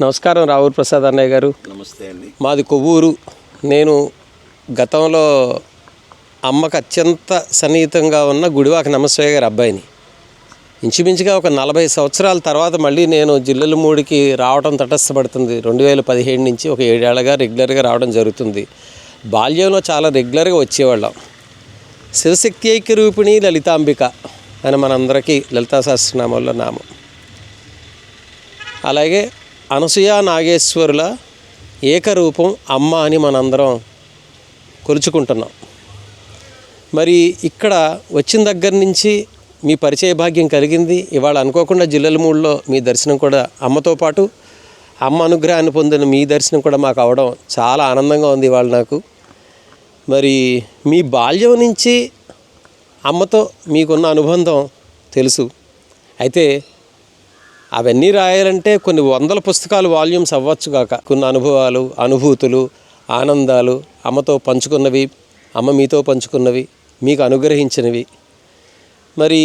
నమస్కారం రావూరు ప్రసాద్ అన్నయ్య గారు. నమస్తే అండి. మాది కొవ్వూరు. నేను గతంలో అమ్మకు అత్యంత సన్నిహితంగా ఉన్న గుడివాక నమస్వయ్య గారి అబ్బాయిని. ఇంచుమించుగా ఒక 40 సంవత్సరాల తర్వాత మళ్ళీ నేను జిల్లెలమూడికి రావడం తటస్థపడుతుంది. 2017 నుంచి ఒక 7 ఏళ్ళగా రెగ్యులర్గా రావడం జరుగుతుంది. బాల్యంలో చాలా రెగ్యులర్గా వచ్చేవాళ్ళం. శివశక్తి ఐక్య రూపిణి లలితాంబిక అని మనందరికీ లలితా సహస్రనామంలో నామం. అలాగే అనసూయ నాగేశ్వరుల ఏకరూపం అమ్మ అని మనందరం కొలుచుకుంటున్నాం. మరి ఇక్కడ వచ్చిన దగ్గర నుంచి మీ పరిచయ భాగ్యం కలిగింది. ఇవాళ అనుకోకుండా జిల్లెలమూడిలో మీ దర్శనం కూడా అమ్మతో పాటు అమ్మ అనుగ్రహాన్ని పొందిన మీ దర్శనం కూడా మాకు అవడం చాలా ఆనందంగా ఉంది ఇవాళ నాకు. మరి మీ బాల్యం నుంచి అమ్మతో మీకున్న అనుబంధం తెలుసు. అయితే అవన్నీ రాయాలంటే కొన్ని వందల పుస్తకాలు వాల్యూమ్స్ అవ్వచ్చు కాక కొన్ని అనుభవాలు, అనుభూతులు, ఆనందాలు అమ్మతో పంచుకున్నవి, అమ్మ మీతో పంచుకున్నవి, మీకు అనుగ్రహించినవి. మరి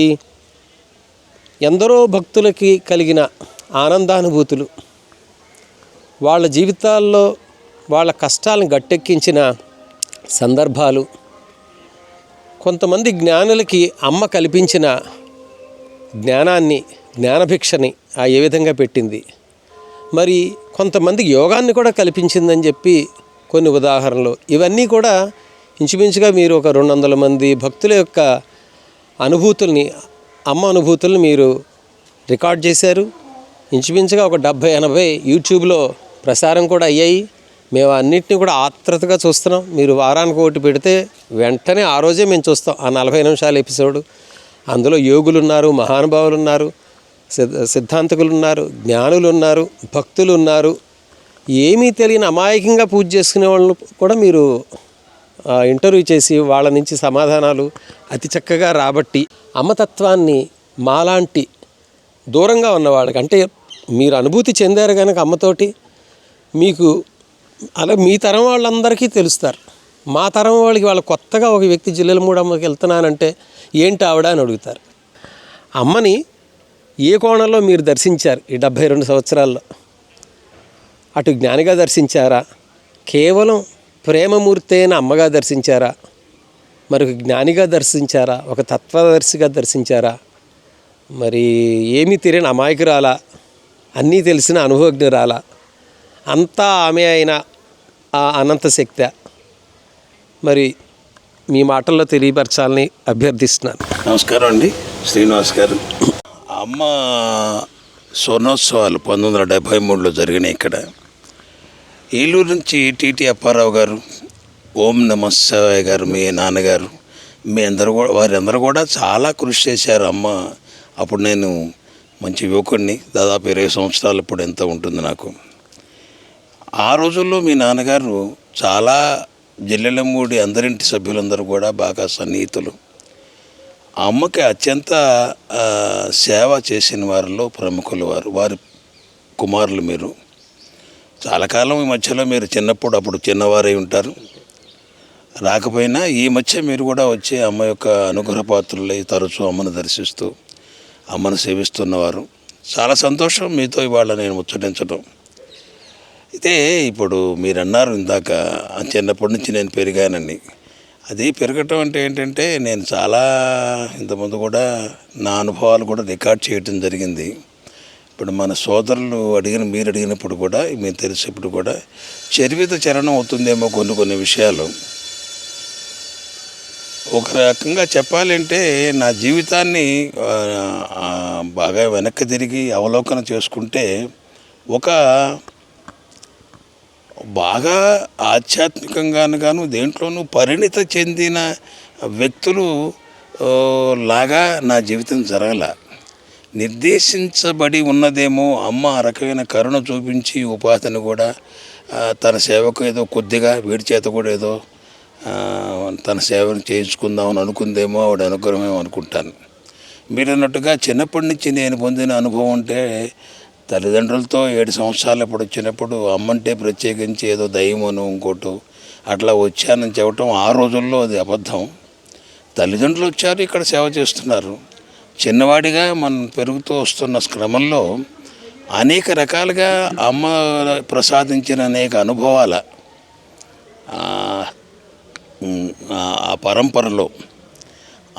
ఎందరో భక్తులకి కలిగిన ఆనందానుభూతులు, వాళ్ళ జీవితాల్లో వాళ్ళ కష్టాలను గట్టెక్కించిన సందర్భాలు, కొంతమంది జ్ఞానులకి అమ్మ కల్పించిన జ్ఞానాన్ని, జ్ఞానభిక్షని ఏ విధంగా పెట్టింది, మరి కొంతమంది యోగాన్ని కూడా కల్పించిందని చెప్పి కొన్ని ఉదాహరణలు. ఇవన్నీ కూడా ఇంచుమించుగా మీరు ఒక 200 మంది భక్తుల యొక్క అనుభూతుల్ని, అమ్మ అనుభూతుల్ని మీరు రికార్డ్ చేశారు. ఇంచుమించుగా ఒక 70-80 యూట్యూబ్లో ప్రసారం కూడా అయ్యాయి. మేము అన్నింటినీ కూడా ఆత్రతగా చూస్తున్నాం. మీరు వారానికి ఒకటి పెడితే వెంటనే ఆ రోజే మేము చూస్తాం ఆ 40 నిమిషాల ఎపిసోడు. అందులో యోగులు ఉన్నారు, మహానుభావులు ఉన్నారు, సిద్ధాంతకులు ఉన్నారు, జ్ఞానులు ఉన్నారు, భక్తులు ఉన్నారు. ఏమీ తెలియని అమాయకంగా పూజ చేసుకునే వాళ్ళను కూడా మీరు ఇంటర్వ్యూ చేసి వాళ్ళ నుంచి సమాధానాలు అతి చక్కగా రాబట్టి అమ్మతత్వాన్ని మాలాంటి దూరంగా ఉన్నవాళ్ళకి, అంటే మీరు అనుభూతి చెందారు కనుక అమ్మతోటి, మీకు అలా మీ తరం వాళ్ళందరికీ తెలుస్తారు. మా తరం వాళ్ళకి వాళ్ళ కొత్తగా ఒక వ్యక్తి జిల్లెలమూడి అమ్మకి వెళ్తున్నానంటే ఏంటి ఆవిడ అని అడుగుతారు. అమ్మని ఏ కోణంలో మీరు దర్శించారు ఈ 72 సంవత్సరాల్లో? అటు జ్ఞానిగా దర్శించారా, కేవలం ప్రేమమూర్తి అయిన అమ్మగా దర్శించారా, మరొక జ్ఞానిగా దర్శించారా, ఒక తత్వదర్శిగా దర్శించారా, మరి ఏమీ తెలియని అమాయకురాలా, అన్నీ తెలిసిన అనుభవజ్ఞురాలా, అంతా ఆమె అయిన ఆ అనంత శక్తి? మరి మీ మాటల్లో తెలియపరచాలని అభ్యర్థిస్తున్నాను. నమస్కారం అండి, శ్రీనివాస్ గారు. అమ్మ స్వర్ణోత్సవాలు 1973లో జరిగినాయి ఇక్కడ. ఏలూరు నుంచి టీటీ అప్పారావు గారు, ఓం నమ శివాయ గారు, మీ నాన్నగారు, మీ అందరూ కూడా, వారందరూ కూడా చాలా కృషి చేశారు. అమ్మ అప్పుడు నేను మంచి యువకుడిని, దాదాపు 20 సంవత్సరాలు, ఇప్పుడు ఎంత ఉంటుంది నాకు. ఆ రోజుల్లో మీ నాన్నగారు చాలా జిల్లెలమూడి అందరింటి సభ్యులందరూ కూడా బాగా సన్నిహితులు. అమ్మకి అత్యంత సేవ చేసిన వారిలో ప్రముఖులు వారి కుమారులు మీరు. చాలా కాలం ఈ మధ్యలో మీరు చిన్నప్పుడు, అప్పుడు చిన్నవారై ఉంటారు, రాకపోయినా ఈ మధ్య మీరు కూడా వచ్చి అమ్మ యొక్క అనుగ్రహ పాత్రులై తరచూ అమ్మను దర్శిస్తూ అమ్మను సేవిస్తున్నవారు. చాలా సంతోషం మీతో ఇవాళ నేను ముచ్చటించడం. అయితే ఇప్పుడు మీరు అన్నారు ఇందాక, చిన్నప్పటి నుంచి నేను పెరిగానని. అది పెరగటం అంటే ఏంటంటే, నేను చాలా ఇంతకుముందు కూడా నా అనుభవాలు కూడా రికార్డ్ చేయటం జరిగింది. ఇప్పుడు మన సోదరులు మీరు అడిగినప్పుడు కూడా, మీకు తెలిసేప్పుడు కూడా చరివిత చరణం అవుతుందేమో కొన్ని విషయాలు. ఒక రకంగా చెప్పాలంటే నా జీవితాన్ని బాగా వెనక్కి తిరిగి అవలోకన చేసుకుంటే, ఒక బాగా ఆధ్యాత్మికంగాను దేంట్లోనూ పరిణితి చెందిన వ్యక్తులు లాగా నా జీవితం జరగల. నిర్దేశించబడి ఉన్నదేమో. అమ్మ ఆ రకమైన కరుణ చూపించి ఉపాధిని కూడా తన సేవకు ఏదో కొద్దిగా వీడి చేత కూడా ఏదో తన సేవను చేయించుకుందామని అనుకుందేమో, ఆవిడ అనుగ్రహమేమో అనుకుంటాను. మీరు అన్నట్టుగా చిన్నప్పటి నుంచి నేను పొందిన అనుభవం అంటే, తల్లిదండ్రులతో 7 సంవత్సరాలు ఎప్పుడు వచ్చినప్పుడు అమ్మంటే ప్రత్యేకించి ఏదో దయ్యమను ఇంకోటి అట్లా వచ్చానని చెప్పటం ఆ రోజుల్లో అది అబద్ధం. తల్లిదండ్రులు వచ్చారు, ఇక్కడ సేవ చేస్తున్నారు. చిన్నవాడిగా మనం పెరుగుతూ వస్తున్న క్రమంలో అనేక రకాలుగా అమ్మ ప్రసాదించిన అనేక అనుభవాల ఆ పరంపరలో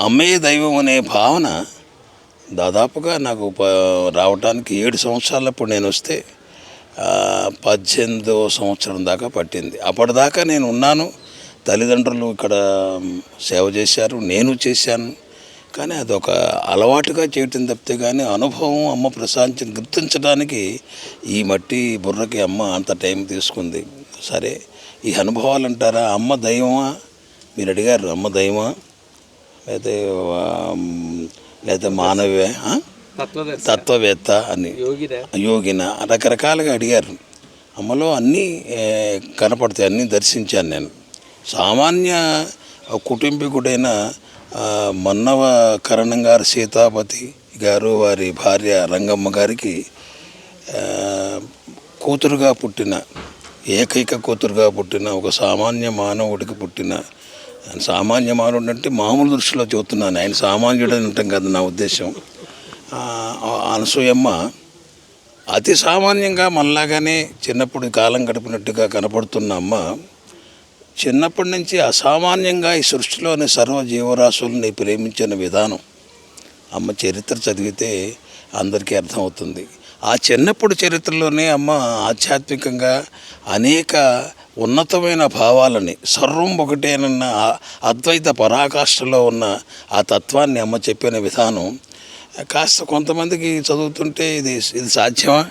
అమ్మే దైవం అనే భావన దాదాపుగా నాకు రావడానికి 7 సంవత్సరాలప్పుడు నేను వస్తే 18వ సంవత్సరం దాకా పట్టింది. అప్పటిదాకా నేను ఉన్నాను, తల్లిదండ్రులు ఇక్కడ సేవ చేశారు, నేను చేశాను. కానీ అదొక అలవాటుగా చేయటం తప్పితే కానీ అనుభవం అమ్మ ప్రసాదించిన గుర్తించడానికి ఈ మట్టి బుర్రకి అమ్మ అంత టైం తీసుకుంది. సరే, ఈ అనుభవాలు అంటారా, అమ్మ దైవమా మీరు అడిగారు, అమ్మ దైవమా లేదా మానవే తత్వవేత్త అని యోగిన రకరకాలుగా అడిగారు. అమ్మలో అన్నీ కనపడతాయి, అన్నీ దర్శించాను నేను. సామాన్య కుటుంబీకుడైన మన్నవ కరణం గారు, సీతాపతి గారు వారి భార్య రంగమ్మ గారికి కూతురుగా పుట్టిన ఏకైక కూతురుగా పుట్టిన ఒక సామాన్య మానవుడికి పుట్టిన, సామాన్య మానవుడు అంటే మామూలు దృష్టిలో చెబుతున్నాను, ఆయన సామాన్యుడు అని అంటాం కదా నా ఉద్దేశం. అనసూయమ్మ అతి సామాన్యంగా మనలాగానే చిన్నప్పుడు కాలం గడిపినట్టుగా కనపడుతున్న అమ్మ చిన్నప్పటి నుంచి అసామాన్యంగా ఈ సృష్టిలోని సర్వ జీవరాశుల్ని ప్రేమించిన విధానం అమ్మ చరిత్ర చదివితే అందరికీ అర్థమవుతుంది. ఆ చిన్నప్పుడు చరిత్రలోనే అమ్మ ఆధ్యాత్మికంగా అనేక ఉన్నతమైన భావాలని, సర్వం ఒకటేనన్న అద్వైత పరాకాష్ఠలో ఉన్న ఆ తత్వాన్ని అమ్మ చెప్పిన విధానం కాస్త కొంతమందికి చదువుతుంటే ఇది సాధ్యమా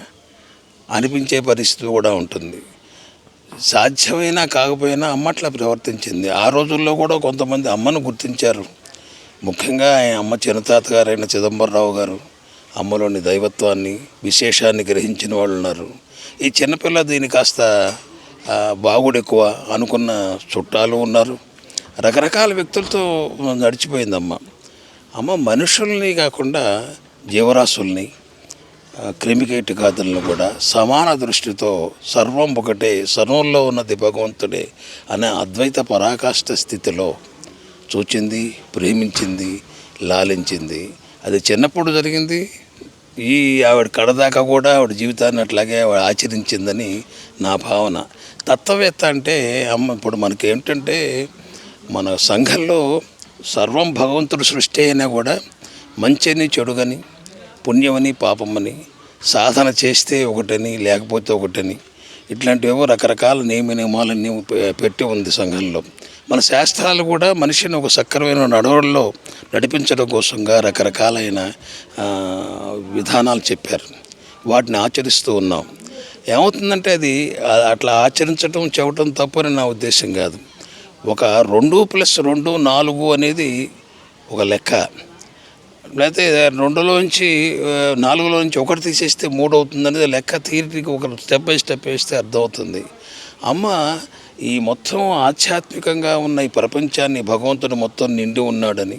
అనిపించే పరిస్థితి కూడా ఉంటుంది. సాధ్యమైనా కాకపోయినా అమ్మ అట్లా ప్రవర్తించింది. ఆ రోజుల్లో కూడా కొంతమంది అమ్మను గుర్తించారు. ముఖ్యంగా అమ్మ చిన్నతాత గారైన చిదంబరరావు గారు అమ్మలోని దైవత్వాన్ని, విశేషాన్ని గ్రహించిన వాళ్ళు ఉన్నారు. ఈ చిన్నపిల్ల దీన్ని కాస్త బాగుడు ఎక్కువ అనుకున్న చుట్టాలు ఉన్నారు. రకరకాల వ్యక్తులతో నడిచిపోయిందమ్మ. అమ్మ మనుషుల్ని కాకుండా జీవరాశుల్ని, క్రిమికీటకాదులను కూడా సమాన దృష్టితో సర్వం ఒకటే, సర్వంలో ఉన్నది భగవంతుడే అనే అద్వైత పరాకాష్ఠ స్థితిలో చూచింది, ప్రేమించింది, లాలించింది. అది చిన్నప్పుడు జరిగింది. ఈ ఆవిడ కడదాకా కూడా ఆవిడ జీవితాన్ని అట్లాగే ఆవిడ ఆచరించిందని నా భావన. తత్వవేత్త అంటే అమ్మ ఇప్పుడు మనకేంటంటే మన సంఘంలో సర్వం భగవంతుడు సృష్టి అయినా కూడా మంచిని చెడుగని, పుణ్యమని పాపమని, సాధన చేస్తే ఒకటని లేకపోతే ఒకటని, ఇట్లాంటివేవో రకరకాల నియమాలన్నీ పెట్టి ఉంది సంఘంలో. మన శాస్త్రాలు కూడా మనిషిని ఒక సక్రమైన నడవడిలో నడిపించడం కోసంగా రకరకాలైన విధానాలు చెప్పారు. వాటిని ఆచరిస్తూ ఉన్నాం. ఏమవుతుందంటే అది అట్లా ఆచరించడం చెప్పడం తప్పని నా ఉద్దేశం కాదు. ఒక 2+2 4 అనేది ఒక లెక్క. లేకపోతే 2లోంచి 4లోంచి 1 తీసేస్తే 3 అవుతుంది అనేది లెక్క. థియరీకి ఒక స్టెప్ బై స్టెప్ వేస్తే అర్థమవుతుంది. అమ్మ ఈ మొత్తం ఆధ్యాత్మికంగా ఉన్న ఈ ప్రపంచాన్ని భగవంతుడు మొత్తం నిండి ఉన్నాడని,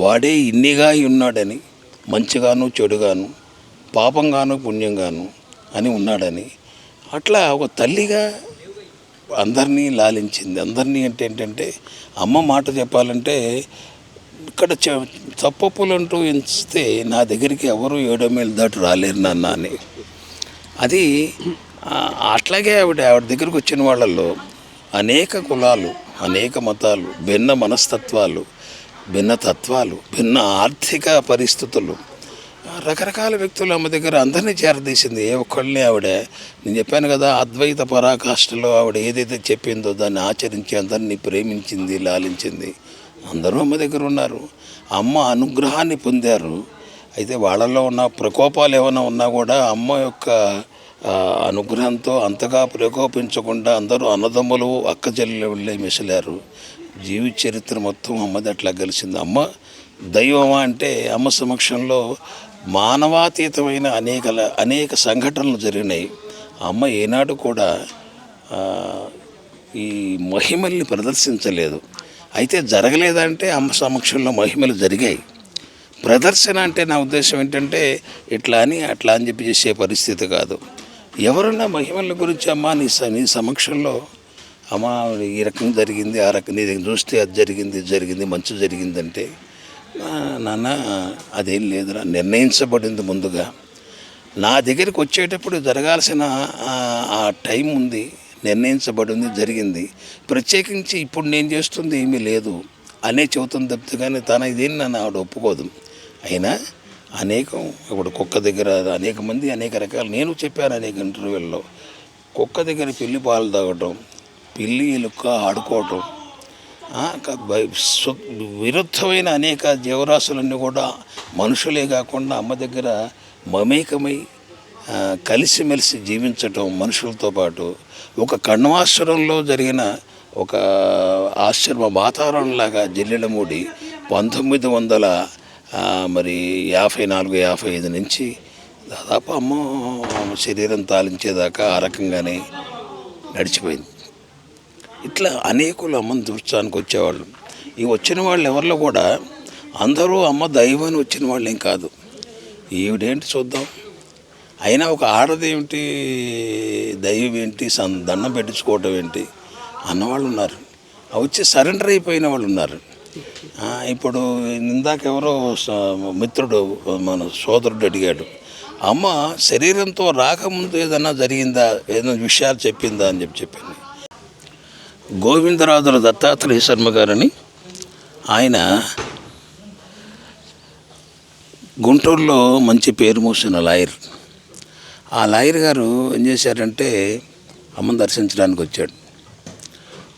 వాడే ఇన్నిగా ఉన్నాడని, మంచిగాను చెడుగాను, పాపంగాను పుణ్యంగాను అని ఉన్నాడని, అట్లా ఒక తల్లిగా అందరినీ లాలించింది. అందరినీ అంటే ఏంటంటే అమ్మ మాట చెప్పాలంటే ఇక్కడ తప్పప్పులంటూ ఎంచితే నా దగ్గరికి ఎవరు 7 మైలు దాటి రాలేరు నాన్న అని. అది అట్లాగే ఆవిడ దగ్గరికి వచ్చిన వాళ్ళల్లో అనేక కులాలు, అనేక మతాలు, భిన్న మనస్తత్వాలు, భిన్న తత్వాలు, భిన్న ఆర్థిక పరిస్థితులు, రకరకాల వ్యక్తులు అమ్మ దగ్గర అందరినీ చేరదీసింది. ఏ ఒక్కళ్ళని ఆవిడ, నేను చెప్పాను కదా, అద్వైత పరాకాష్ఠలో ఆవిడ ఏదైతే చెప్పిందో దాన్ని ఆచరించి అందరినీ ప్రేమించింది, లాలించింది. అందరూ అమ్మ దగ్గర ఉన్నారు, అమ్మ అనుగ్రహాన్ని పొందారు. అయితే వాళ్ళలో ఉన్న ప్రకోపాలు ఏమైనా ఉన్నా కూడా అమ్మ యొక్క అనుగ్రహంతో అంతగా ప్రకోపించకుండా అందరూ అన్నదమ్ములు, అక్క చెల్లెళ్ళే మెసిలారు. జీవిత చరిత్ర మొత్తం అమ్మది అట్లా కలిసింది. అమ్మ దైవమా అంటే అమ్మ సమక్షంలో మానవాతీతమైన అనేక సంఘటనలు జరిగినాయి. అమ్మ ఏనాడు కూడా ఈ మహిమల్ని ప్రదర్శించలేదు. అయితే జరగలేదంటే అమ్మ సమక్షంలో మహిమలు జరిగాయి. ప్రదర్శన అంటే నా ఉద్దేశం ఏంటంటే ఇట్లా అని అట్లా అని చెప్పి చేసే పరిస్థితి కాదు. ఎవరన్నా మహిమల గురించి అమ్మ నీ సమక్షంలో అమ్మ ఈ రకం జరిగింది, ఆ రకం నీ దగ్గర చూస్తే అది జరిగింది, జరిగింది, మంచి జరిగిందంటే నాన్న అదేం లేదురా, నిర్ణయించబడింది ముందుగా. నా దగ్గరికి వచ్చేటప్పుడు జరగాల్సిన ఆ టైం ఉంది, నిర్ణయించబడి ఉంది, జరిగింది. ప్రత్యేకించి ఇప్పుడు నేను చేస్తుంది ఏమీ లేదు అనే చెబుతుంది తప్పితే కానీ తన ఇదేం నన్ను ఆవిడ ఒప్పుకోదు. అయినా అనేకం ఇప్పుడు కుక్క దగ్గర అనేక మంది అనేక రకాలు నేను చెప్పాను అనేక ఇంటర్వ్యూల్లో. కుక్క దగ్గర పిల్లి పాలు తాగటం, పిల్లి ఎలుక ఆడుకోవటం, విరుద్ధమైన అనేక జీవరాశులన్నీ కూడా మనుషులే కాకుండా అమ్మ దగ్గర మమేకమై కలిసిమెలిసి జీవించటం మనుషులతో పాటు ఒక కణ్వాశ్వరంలో జరిగిన ఒక ఆశ్రమ వాతావరణంలాగా జిల్లెలమూడి 1954-55 నుంచి దాదాపు అమ్మ శరీరం తాలించేదాకా ఆ రకంగానే నడిచిపోయింది. ఇట్లా అనేకులు అమ్మని చూడటానికి వచ్చేవాళ్ళు. ఈ వచ్చిన వాళ్ళు ఎవరిలో కూడా అందరూ అమ్మ దైవాన్ని వచ్చిన వాళ్ళు ఏం కాదు. ఈవిడేంటి చూద్దాం, అయినా ఒక ఆడదేమిటి దైవం ఏంటి దండం పెట్టించుకోవటం ఏంటి అన్నవాళ్ళు ఉన్నారు. వచ్చి సరెండర్ అయిపోయిన వాళ్ళు ఉన్నారు. ఇప్పుడు ఇందాక ఎవరో మిత్రుడు మన సోదరుడు అడిగాడు, అమ్మ శరీరంతో రాకముందు ఏదన్నా జరిగిందా, ఏదైనా విషయాలు చెప్పిందా అని చెప్పాను. గోవిందరాజుల దత్తాత్రేయ శర్మ గారని ఆయన గుంటూరులో మంచి పేరు మోసిన లాయర్. ఆ లాయర్ గారు ఏం చేశారంటే అమ్మని దర్శించడానికి వచ్చాడు.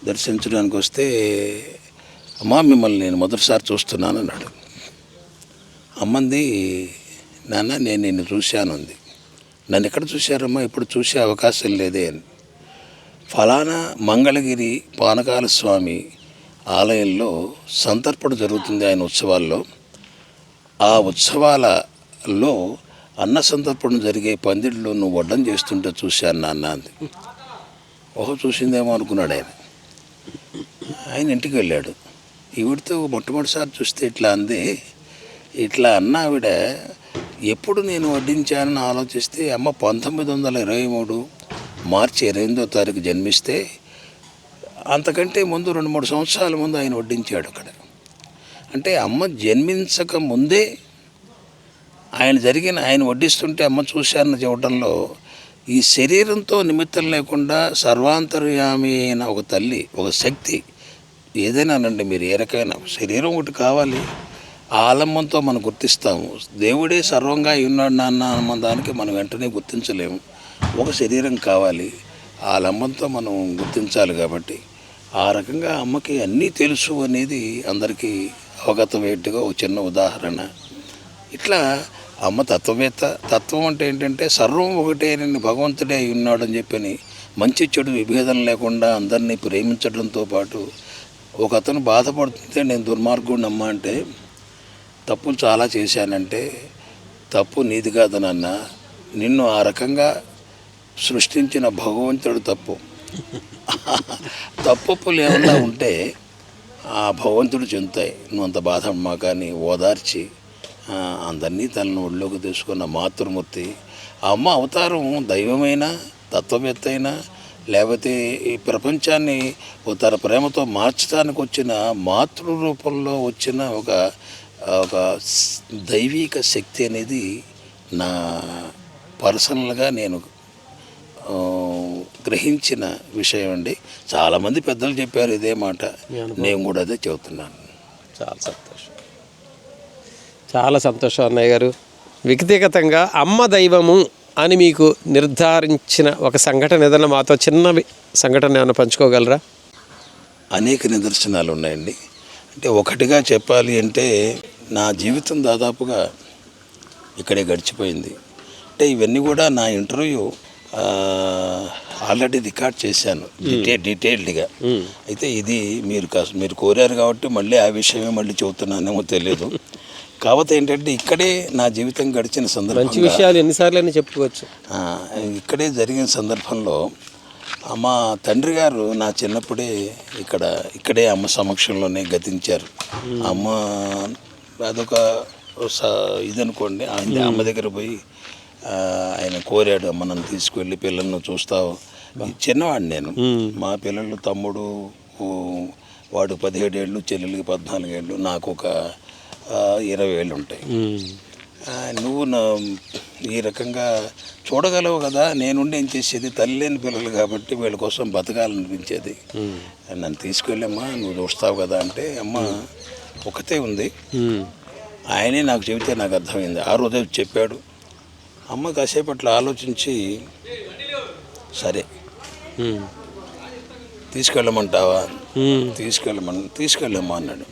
దర్శించడానికి వస్తే అమ్మ మిమ్మల్ని నేను మొదటిసారి చూస్తున్నాను అన్నాడు. అమ్మంది, నాన్న నేను నిన్ను చూశాను అంది. నన్ను ఎక్కడ చూశారమ్మా, ఇప్పుడు చూసే అవకాశం లేదే అని. ఫలానా మంగళగిరి పానకాల స్వామి ఆలయంలో సంతర్పణ జరుగుతుంది ఆయన ఉత్సవాల్లో. ఆ ఉత్సవాలలో అన్న సంతర్పణ జరిగే పందిడిలో నువ్వు వడ్డం చేస్తుంటే చూశాను నాన్న అంది. ఓహో చూసిందేమో అనుకున్నాడు ఆయన. ఆయన ఇంటికి వెళ్ళాడు. ఈవిడితో మొట్టమొదటిసారి చూస్తే ఇట్లా అంది. ఇట్లా అన్న ఆవిడ ఎప్పుడు నేను వడ్డించానని ఆలోచిస్తే అమ్మ 1923 మార్చి 28వ తారీఖు జన్మిస్తే అంతకంటే ముందు 2-3 సంవత్సరాల ముందు ఆయన వడ్డించాడు అక్కడ. అంటే అమ్మ జన్మించక ముందే ఆయన వడ్డిస్తుంటే అమ్మ చూశానని చెప్పడంలో ఈ శరీరంతో నిమిత్తం లేకుండా సర్వాంతర్యామి అయిన ఒక తల్లి, ఒక శక్తి, ఏదైనానండి మీరు ఏ రకమైన శరీరం ఒకటి కావాలి. ఆ ఆలంబంతో మనం గుర్తిస్తాము. దేవుడే సర్వంగా ఉన్నాడు నాన్న అన్న దానికి మనం వెంటనే గుర్తించలేము. ఒక శరీరం కావాలి, ఆ ఆలంబంతో మనం గుర్తించాలి. కాబట్టి ఆ రకంగా అమ్మకి అన్నీ తెలుసు అనేది అందరికీ అవగతమయ్యేట్టుగా ఒక చిన్న ఉదాహరణ. ఇట్లా అమ్మ తత్వవేత్త. తత్వం అంటే ఏంటంటే సర్వం ఒకటే భగవంతుడే అయి ఉన్నాడని చెప్పని మంచి చెడు విభేదం లేకుండా అందరినీ ప్రేమించడంతో పాటు ఒక అతను బాధపడుతుంటే నేను దుర్మార్గుడిని అమ్మ అంటే, తప్పులు చాలా చేశానంటే, తప్పు నీది కాదు నాన్న, నిన్ను ఆ రకంగా సృష్టించిన భగవంతుడు తప్పు. తప్పులు ఏమన్నా ఉంటే ఆ భగవంతుడు చెందుతాయి. నువ్వు అంత బాధ అమ్మా కానీ ఓదార్చి అందరినీ తనను ఒళ్ళోకి తీసుకున్న మాతృమూర్తి. ఆ అమ్మ అవతారం దైవమైన తత్వవేత్త అయినా లేకపోతే ఈ ప్రపంచాన్ని తన ప్రేమతో మార్చడానికి వచ్చిన మాతృ రూపంలో వచ్చిన ఒక దైవిక శక్తి అనేది నా పర్సనల్గా నేను గ్రహించిన విషయం అండి. చాలామంది పెద్దలు చెప్పారు ఇదే మాట, నేను కూడా అదే చెబుతున్నాను. చాలా సంతోషం అన్నయ్య గారు. వ్యక్తిగతంగా అమ్మ దైవము అని మీకు నిర్ధారించిన ఒక సంఘటన ఏదైనా మాతో చిన్న సంఘటన ఏమైనా పంచుకోగలరా? అనేక నిదర్శనాలు ఉన్నాయండి. అంటే ఒకటిగా చెప్పాలి అంటే నా జీవితం దాదాపుగా ఇక్కడే గడిచిపోయింది. అంటే ఇవన్నీ కూడా నా ఇంటర్వ్యూ ఆల్రెడీ రికార్డ్ చేశాను డీటెయిల్డ్గా. అయితే ఇది మీరు కోరారు కాబట్టి మళ్ళీ ఆ విషయమే మళ్ళీ చెబుతున్నానేమో తెలియదు. కాకపోతే ఏంటంటే ఇక్కడే నా జీవితం గడిచిన సందర్భం, మంచి విషయాలు ఎన్నిసార్లు అని చెప్పుకోవచ్చు. ఇక్కడే జరిగిన సందర్భంలో మా తండ్రి గారు నా చిన్నప్పుడే ఇక్కడే అమ్మ సమక్షంలోనే గతించారు. అమ్మ అదొక ఇది అనుకోండి. అమ్మ దగ్గర పోయి ఆయన కోరాడు, అమ్మ నన్ను తీసుకువెళ్ళి పిల్లలను చూస్తావు. చిన్నవాడిని నేను, మా పిల్లలు తమ్ముడు వాడు 17 ఏళ్ళు, చెల్లెలకి 14 ఏళ్ళు, నాకు ఒక 20 ఏళ్ళు ఉంటాయి. నువ్వు ఈ రకంగా చూడగలవు కదా, నేనుండి ఏం చేసేది, తల్లి లేని పిల్లలు కాబట్టి వీళ్ళ కోసం బతకాలనిపించేది. నన్ను తీసుకెళ్ళమ్మా, నువ్వు చూస్తావు కదా అంటే, అమ్మ ఒకతే ఉంది, ఆయనే నాకు చెబితే నాకు అర్థమైంది. ఆ రోజే చెప్పాడు. అమ్మ కాసేపట్లో ఆలోచించి, సరే తీసుకెళ్ళమంటావా, తీసుకెళ్ళమ్మా అన్నాడు.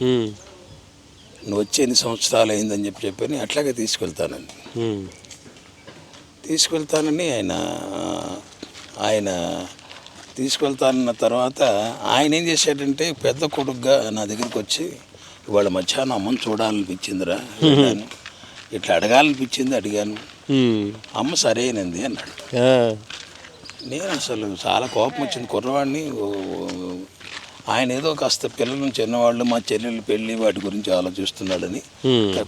నువ్వు వచ్చి ఎన్ని సంవత్సరాలు అయిందని చెప్పని అట్లాగే తీసుకెళ్తానని ఆయన తీసుకెళ్తానన్న తర్వాత ఆయన ఏం చేశాడంటే, పెద్ద కొడుకుగా నా దగ్గరికి వచ్చి, ఇవాళ మధ్యాహ్నం అమ్మని చూడాలనిపించిందిరా, ఇట్లా అడిగాను. అమ్మ సరేనంది అన్నాడు. నేను అసలు చాలా కోపం వచ్చింది. కుర్రవాడిని, ఆయన ఏదో కాస్త పిల్లలు చిన్నవాళ్ళు, మా చెల్లెళ్ళు పెళ్ళి వాటి గురించి ఆలోచిస్తున్నాడని.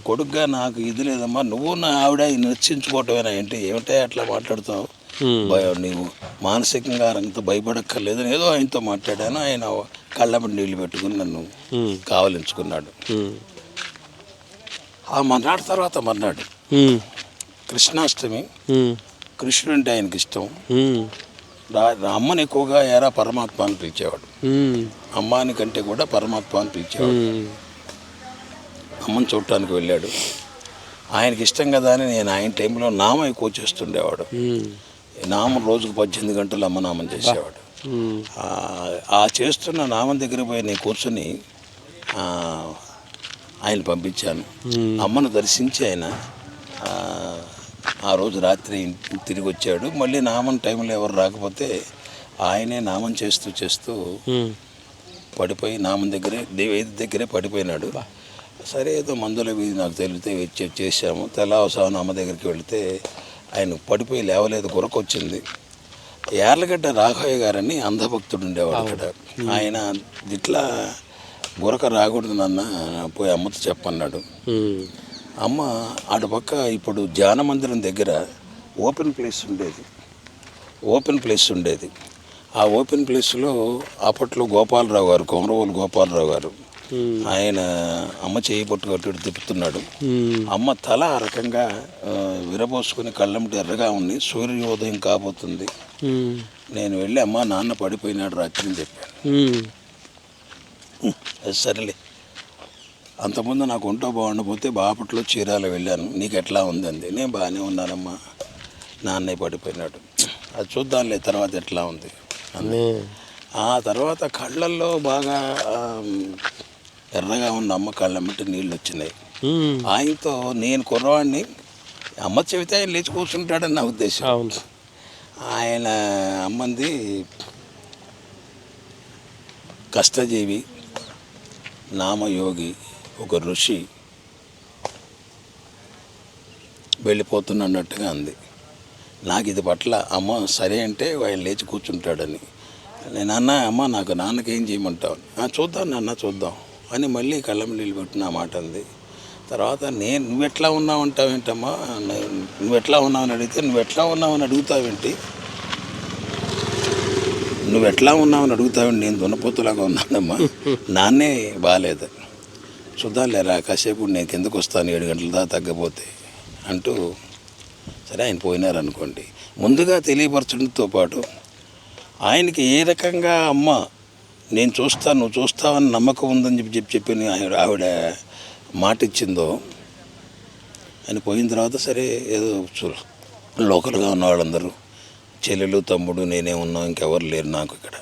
కొడుకుగా నాకు ఇది లేదమ్మా, నువ్వు నా ఆవిడ నర్చించుకోవటమేనా ఏంటి, ఏమిటా అట్లా మాట్లాడుతావు, నీవు మానసికంగా అంత భయపడక్కర్లేదని ఏదో ఆయనతో మాట్లాడాను. ఆయన కళ్ళబడి నీళ్ళు పెట్టుకుని నన్ను కావలించుకున్నాడు. ఆ మర్నాడు కృష్ణాష్టమి. కృష్ణుడు అంటే ఆయనకి ఇష్టం. అమ్మని ఎక్కువగా ఎరా పరమాత్మ అని పిలిచేవాడు. అమ్మాని కంటే కూడా పరమాత్మ అని పిలిచేవాడు. అమ్మని చూడటానికి వెళ్ళాడు. ఆయనకి ఇష్టం కదా అని నేను ఆయన టైంలో నామం ఎక్కువ చేస్తుండేవాడు. నామం రోజుకు 18 గంటలు అమ్మనామం చేసేవాడు. ఆ చేస్తున్న నామం దగ్గర పోయి నేను కూర్చొని ఆయన పంపించాను. అమ్మను దర్శించి ఆయన ఆ రోజు రాత్రి తిరిగి వచ్చాడు. మళ్ళీ నామం టైంలో ఎవరు రాకపోతే ఆయనే నామం చేస్తూ పడిపోయి నామం దగ్గరే పడిపోయినాడు. సరే ఏదో మందుల వీధి నాకు తెలితే చేసాము. తెల్లవసాను అమ్మ దగ్గరికి వెళితే ఆయన పడిపోయి లేవలేదు, గురకొచ్చింది. యార్లగడ్డ రాఘవయ్య గారని అంధభక్తుడు ఉండేవాడు అక్కడ. ఆయన ఇట్లా గురక రాకూడదు నాన్న, పోయి అమ్మతో చెప్పన్నాడు. అమ్మ అటుపక్క ఇప్పుడు ధ్యాన మందిరం దగ్గర ఓపెన్ ప్లేస్ ఉండేది. ఆ ఓపెన్ ప్లేస్లో అప్పట్లో గోపాలరావు గారు, కొమరవోలు గోపాలరావు గారు, ఆయన అమ్మ చేయి పట్టుకట్టు తిప్పుతున్నాడు. అమ్మ తల ఆ రకంగా విరబోసుకుని కళ్ళంటి ఎర్రగా ఉంది. సూర్యోదయం కాబోతుంది. నేను వెళ్ళి అమ్మ నాన్న పడిపోయినాడు రాత్రి అని చెప్పాను. సరేలే, అంతకుముందు నాకు ఒంటో బాగుండకపోతే బాపట్లో చీరాల వెళ్ళాను, నీకు ఎట్లా ఉందండి. నేను బాగానే ఉన్నానమ్మా, నాన్నయ్య పడిపోయినాడు, అది చూద్దాంలే తర్వాత ఎట్లా ఉంది. ఆ తర్వాత కళ్ళల్లో బాగా ఎర్రగా ఉన్న అమ్మ కళ్ళమ్మటి నీళ్ళు వచ్చినాయి. ఆయనతో నేను కుర్రవాడిని, అమ్మ చెబితే ఆయన లేచి కూర్చుంటాడని నా ఉద్దేశం. ఆయన అమ్మంది కష్టజీవి, నామయోగి, ఒక ఋషి వెళ్ళిపోతున్నట్టుగా అంది. నాకు ఇది పట్ల అమ్మ సరే అంటే ఆయన లేచి కూర్చుంటాడని నేను అన్నా. అమ్మ నాకు నాన్నకి ఏం చేయమంటావు? చూద్దాం నాన్న చూద్దాం అని మళ్ళీ కళ్ళం నీళ్ళు పెట్టిన మాట అంది. తర్వాత నువ్వెట్లా ఉన్నావు అంటావేంటమ్మా, నువ్వెట్లా ఉన్నావని అడిగితే నువ్వెట్లా ఉన్నావని అడుగుతావేంటి, నేను దున్నపోతులాగా ఉన్నానమ్మా, నాన్నే బాగాలేదు, చూద్దాం లేరా కాసేపు నేను కిందకు వస్తాను 7 గంటల దాకా తగ్గపోతే అంటూ సరే ఆయన పోయినారనుకోండి. ముందుగా తెలియపరచడంతో పాటు ఆయనకి ఏ రకంగా అమ్మ నేను చూస్తాను నువ్వు చూస్తావని నమ్మకం ఉందని చెప్పి ఆవిడ మాట ఇచ్చిందో, ఆయన పోయిన తర్వాత సరే ఏదో లోకల్గా ఉన్న వాళ్ళందరూ చెల్లెలు తమ్ముడు నేనే ఉన్నాం, ఇంకెవరు లేరు నాకు ఇక్కడ,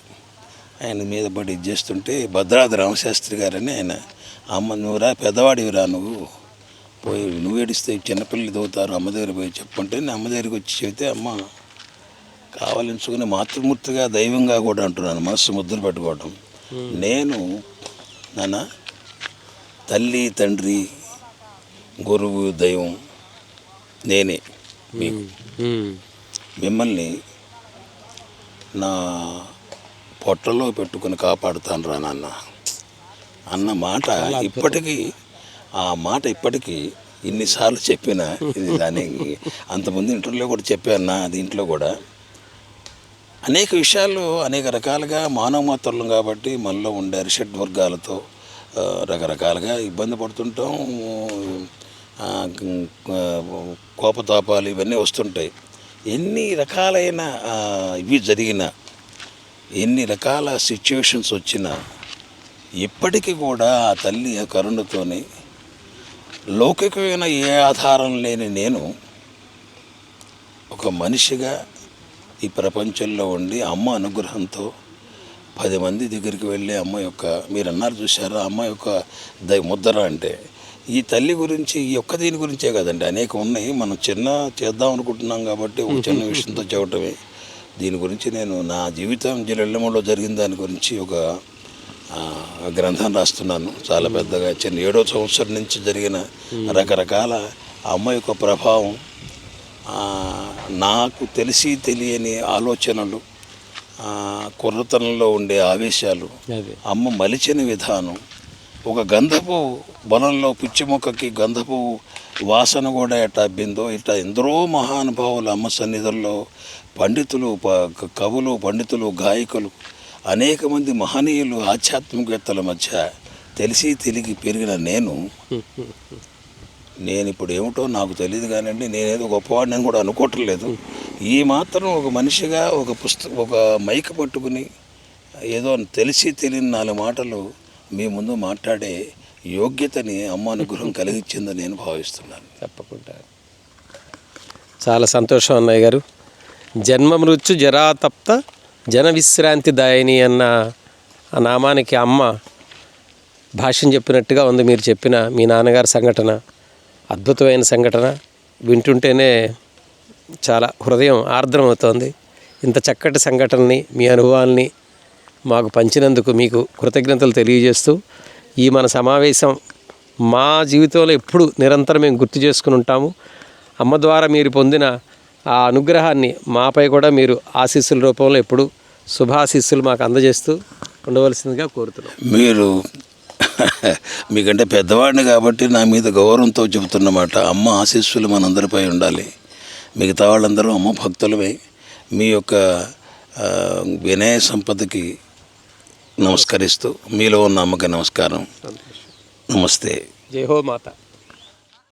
ఆయన మీద పడి ఇది చేస్తుంటే భద్రాద్రి రామశాస్త్రి గారని ఆయన, అమ్మ నువ్వురా పెద్దవాడివిరా, నువ్వు పోయి నువ్వు ఏడిస్తే చిన్నపిల్లలు దవుతారు, అమ్మ దగ్గర పోయి చెప్పంటే నేను అమ్మ దగ్గరికి వచ్చి చెబితే అమ్మ కావాలించుకుని మాతృమూర్తిగా దైవంగా కూడా అంటున్నాను, మనస్సు ముద్దులు పెట్టుకోవటం. నేను నాన్న తల్లి తండ్రి గురువు దైవం నేనే, మీకు మిమ్మల్ని నా పొట్టలో పెట్టుకుని కాపాడుతాను రా నాన్న అన్న మాట ఇప్పటికీ, ఆ మాట ఇప్పటికీ ఇన్నిసార్లు చెప్పినా ఇది దానికి అంతకుముందు ఇంటర్వ్యూలో కూడా చెప్పాను. దీంట్లో కూడా అనేక విషయాలు అనేక రకాలుగా మానవ మాత్రులం కాబట్టి మనలో ఉండే అరిషడ్ వర్గాలతో రకరకాలుగా ఇబ్బంది పడుతుంటాం. కోపతాపాలు ఇవన్నీ వస్తుంటాయి. ఎన్ని రకాలైన ఇవి జరిగినా, ఎన్ని రకాల సిచ్యువేషన్స్ వచ్చినా ఇప్పటికీ కూడా ఆ తల్లి ఆ కరుణతోని లౌకికమైన ఏ ఆధారం లేని నేను ఒక మనిషిగా ఈ ప్రపంచంలో ఉండి అమ్మ అనుగ్రహంతో 10 మంది దగ్గరికి వెళ్ళి అమ్మ యొక్క, మీరు అన్నారు చూసారా, అమ్మ యొక్క ముద్ర అంటే ఈ తల్లి గురించి ఈ ఒక్క దీని గురించే కదండి, అనేక ఉన్నాయి. మనం చిన్న చేద్దాం అనుకుంటున్నాం కాబట్టి ఒక చిన్న విషయంతో చెప్పటమే. దీని గురించి నేను నా జీవితం జిల్లెమ్మలో జరిగిన దాని గురించి ఒక గ్రంథం రాస్తున్నాను. చాలా పెద్దగా చిన్న 7వ సంవత్సరం నుంచి జరిగిన రకరకాల అమ్మ యొక్క ప్రభావం, నాకు తెలిసి తెలియని ఆలోచనలు, కుర్రతనంలో ఉండే ఆవేశాలు, అమ్మ మలిచిన విధానం, ఒక గంధపు బలంలో పిచ్చి మొక్కకి గంధపు వాసన కూడా ఎట్లా అబ్బిందో, ఇట్లా ఎందరో మహానుభావులు అమ్మ సన్నిధుల్లో, పండితులు, కవులు, పండితులు, గాయకులు, అనేక మంది మహనీయులు, ఆధ్యాత్మికవేత్తల మధ్య తెలిసి తెలిగి పెరిగిన నేను ఇప్పుడు ఏమిటో నాకు తెలియదు కానివ్వండి, నేనేదో గొప్పవాడిని కూడా అనుకోవటం లేదు. ఈ మాత్రం ఒక మనిషిగా ఒక మైక్ పట్టుకుని ఏదో తెలిసి తెలియని 4 మాటలు మీ ముందు మాట్లాడే యోగ్యతని అమ్మ అనుగ్రహం కలిగించిందని నేను భావిస్తున్నాను. తప్పకుండా. చాలా సంతోషం అన్నయ్య గారు. జన్మ మృత్యు జరాతప్త జన విశ్రాంతి దాయిని అన్న ఆ నామానికి అమ్మ భాష్యం చెప్పినట్టుగా ఉంది. మీరు చెప్పిన మీ నాన్నగారి సంఘటన అద్భుతమైన సంఘటన వింటుంటేనే చాలా హృదయం ఆర్ద్రమవుతోంది. ఇంత చక్కటి సంఘటనని, మీ అనుభవాల్ని మాకు పంచినందుకు మీకు కృతజ్ఞతలు తెలియజేస్తూ, ఈ మన సమావేశం మా జీవితంలో ఎప్పుడు నిరంతరం మేము గుర్తు చేసుకుని ఉంటాము. అమ్మ ద్వారా మీరు పొందిన ఆ అనుగ్రహాన్ని మాపై కూడా మీరు ఆశీస్సుల రూపంలో ఎప్పుడు శుభాశీస్సులు మాకు అందజేస్తూ ఉండవలసిందిగా కోరుతున్నాం. మీరు మీకంటే పెద్దవాడిని కాబట్టి నా మీద గౌరవంతో చెబుతున్నమాట. అమ్మ ఆశీస్సులు మనందరిపై ఉండాలి. మిగతా వాళ్ళందరూ అమ్మ భక్తులమే. మీ యొక్క వినయ సంపదకి నమస్కరిస్తూ, మీలో ఉన్న అమ్మకి నమస్కారం. నమస్తే. జై హో మాత.